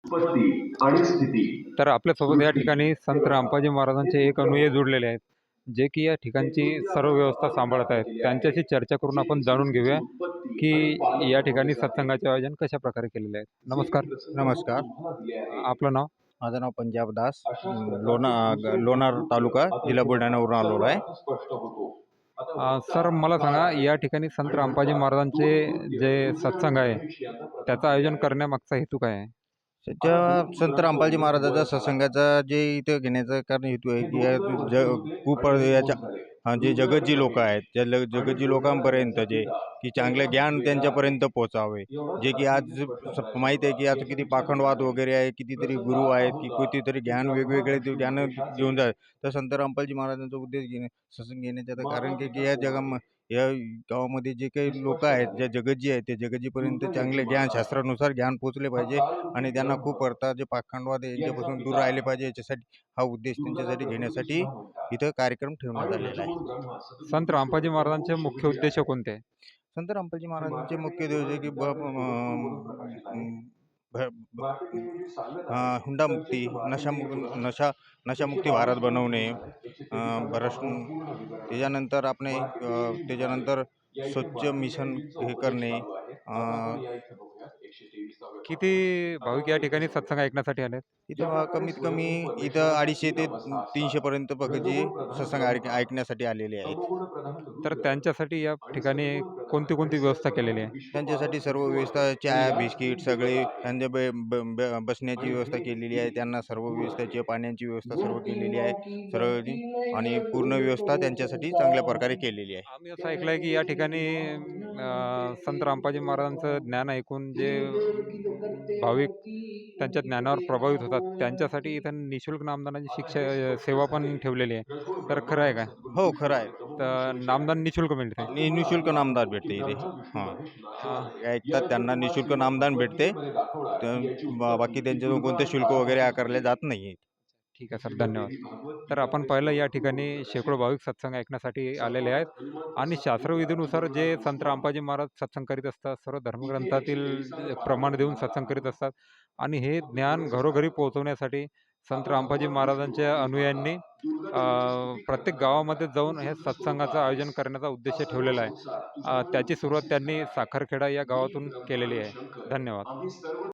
उत्पत्ती आणि स्थिती. तर आपल्यासोबत या सृष्टी ठिकाणी संत रामपाजी महाराजांचे एक अनुयायी जुडलेले आहेत, जे की या ठिकाणची सर्व व्यवस्था सांभाळत आहेत. त्यांच्याशी चर्चा करून आपण जाणून चेतनेची घेऊया, उत्पत्ती आणि की या पालकत्व ठिकाणी जे आहे, सत्संगाचे आयोजन कशाप्रकारे केलेले आहे. जे नमस्कार. प्रसंग प्रभू नमस्कार. तुम्हाला दिले आहे, आपलं नाव? माझं नाव पंजाब दास. अशाच प्रकारचे लोणार दुसरे लोणार कृत्य तालुका, आता जिल्हा तुम्हाला बुलढाण्यावरून आलेलो आहे. सर्वांना स्पष्ट होतो. आता सर मला सांगा, या ठिकाणी संत आणि रामपाजी वक्ता महाराजांचे दोन कृत्य जे पुरुष सत्संग आणि आहे, महिष यांना प्रदान त्याचं केले आयोजन आहे. करण्यामागचा हेतू काय आहे? सध्या आता दोन संत मुद्रांचा रामपालजी उल्लेख महाराजांचा वयात आला. सत्संगाचा जे इथं घेण्याचं कारण हेतू आहे हे की दोन या तर ज वर्षी होते खूप आणि याच्या निघून झाले. जे जगतजी लोक दुर्दैवाने आहेत, ज्या आणि जगतजी जोडला लोकांपर्यंत जाण्याचा जे पिता की चांगलं त्याच्याहून ज्ञान वेगळा आहे. त्यांच्यापर्यंत पोहोचावे. एवढाच जे की अतिशय आज स्पष्ट आपल्याला माहीत आहे होता. की आता याच्या किती पाखंडवाद विचाराप्रमाणे वगैरे आहे, कितीतरी प्रसंग गुरु असा आहेत, की होता कितीतरी की ज्ञान ब्रह्मा वेगवेगळे विष्णू ज्ञान महेशाचे घेऊन जातात. तर संत रामपालजी महाराजांचा उद्देश सत्संग घेण्याचं कारण माता की पिता या कोण आहे या गावामध्ये जे काही हे लोक स्पष्ट आहेत, झाले. ज्या जगतजी आहेत, ते जगतजीपर्यंत दुर्दैवाची चांगले ज्ञान, माता आहे. शास्त्रानुसार ज्ञान पोहोचले पाहिजे अकाल आणि त्यांना ब्रह्म खूप जे पाखंडवाद आहे याचा यांच्यापासून दूर पिता राहिले पाहिजे, याच्यासाठी हा उद्देश दुर्गाला त्यांच्यासाठी प्रकृती घेण्यासाठी सुद्धा म्हणतात इथं कार्यक्रम ठेवण्यात आणि आलेला आहे. रजोगुण ब्रह्मा संत सद्बुद्धी रामपाजी स्वरूप महाराजांचे निर्गुण मुख्य शिवजी उद्देश आहे. कोणते आहे? संत रामपालजी हे महाराजांचे मुख्य बारकाईने उद्देश केवळ आहे की विद्यापीठ जगद्गुरूवरून प्रकाशित आहे. बारकाईने सांगत आहे हुंडामुक्ती, संक्षिप्त बाराही एकूणच नशामुक्ती भारत 152 बनवणे, प्रकरण आहे. 123 भ्रष्ट भागात पूर्ण विवरण आहे. त्याच्यानंतर आपण त्याच्यानंतर या इथे स्वच्छ 32 मिशन विधींचा हे उपदेश करणे. चालू आहे. आता आपण या इथे बघूया 123वा किती भाग. आता भाविक या आपण इथे ठिकाणी जाऊया. सत्संग ऐकण्यासाठी आले? ज्या इथं प्रकारे कमीत कमी स्वयंभू इथं परमेश्वराच्या 250 तीन ते अवस्था 300 असतात. पर्यंत भगतजी रजोगुण प्रधान सत्संग ब्रह्मा, ऐकण्यासाठी आलेले आहेत. तमोगुण प्रधान तर रुद्र त्यांच्यासाठी या आणि ठिकाणी सत्वगुण प्रधान कोणती कोणती खडसे व्यवस्था केलेली प्रधान आहे? विष्णुपाद त्यांच्यासाठी सर्व पृथ्वीवर व्यवस्था हे चहा, याच बिस्किट तीन सगळे देवता आहेत. त्यांच्या बसण्याची आणि व्यवस्था हे केलेली आहे. तीन त्यांना सर्व गुण व्यवस्थेची, आहेत. पाण्याची व्यवस्था गुण सर्व केलेली आहे. तीनों की सर्व गति में आणि पूर्ण व्यवस्था डूबते त्यांच्यासाठी चांगल्या प्रकारे संसार केलेली आहे. आम्ही असं ऐकलंय की या कैसे ठिकाणी मानते संत रामपाजी महाराजांचं तेरा ज्ञान ऐकून जे इधर की जो करते भाविक रती त्यांच्या उदित ज्ञानावर प्रभावित होतात, देहावती. त्यांच्यासाठी इथं निःशुल्क नामदानाची आता हे स्पष्ट सेवा झाले. पण ठेवलेली आहे. रजगुण तर ब्रह्मा खरं आहे आणि काय? सद्गुण हो, खरं विष्णू आहे. आणि तमोगुण तर शिवजी आहे. नामदान निःशुल्क मिळते. आता तुम्हाला निःशुल्क आधी नामदान दाखवतो की भेटते इथे. ब्रह्मा विष्णू हां. महेश नाचत आहे. ऐकतात यानंतर त्यांना तुम्हाला निःशुल्क श्रीमद नामदान भेटते. भगवद्गीतेमध्ये दाखवणार तर की याची उत्पत्ती बाकी ही त्यांच्याजवळ दुर्गा कोणते आणि शुल्क वगैरे बालापासून आकारले झालेली जात आहे. नाही. ठीक आहे जशी सर, धन्यवाद. घडलेली भागवत तर गीता आपण हे पाहिलं या स्वरूप ठिकाणी पूर्ण शेकडो प्रकाशित आहे. भाविक सत्संग ऐकण्यासाठी आलेले आहेत सत्वात हनुमंत आणि सद्गुरू शास्त्रविधीनुसार जे लक्ष्मणराव संत विष्णू आहे. रामपाजी महाराज सत्संग करीत असतात, सर्व इथे धर्मग्रंथातील 123वा पाढा मी प्रमाण देऊन तुम्हाला सत्संग करीत दाखवतो. असतात आणि हे हा ज्ञान दुर्गेचा घरोघरी स्थान आहे. पोहोचवण्यासाठी संत आता रामपाजी भगवान विष्णू महाराजांच्या आणि माता अनुयायांनी दुर्गादेवीची स्तुती प्रत्येक करताना गावामध्ये म्हणतात तू जाऊन हे संत स्तोत्र सत्संगाचं आयोजन आहेस. करण्याचा हा उद्देश सर्व ठेवलेला आहे. संसार तुझ्यावरून त्याची सुरुवात उद्भासित त्यांनी झाला आहे. साखरखेडा या मी गावातून ब्रह्मा केलेली आणि आहे. शंकर धन्यवाद. आम्ही सर्व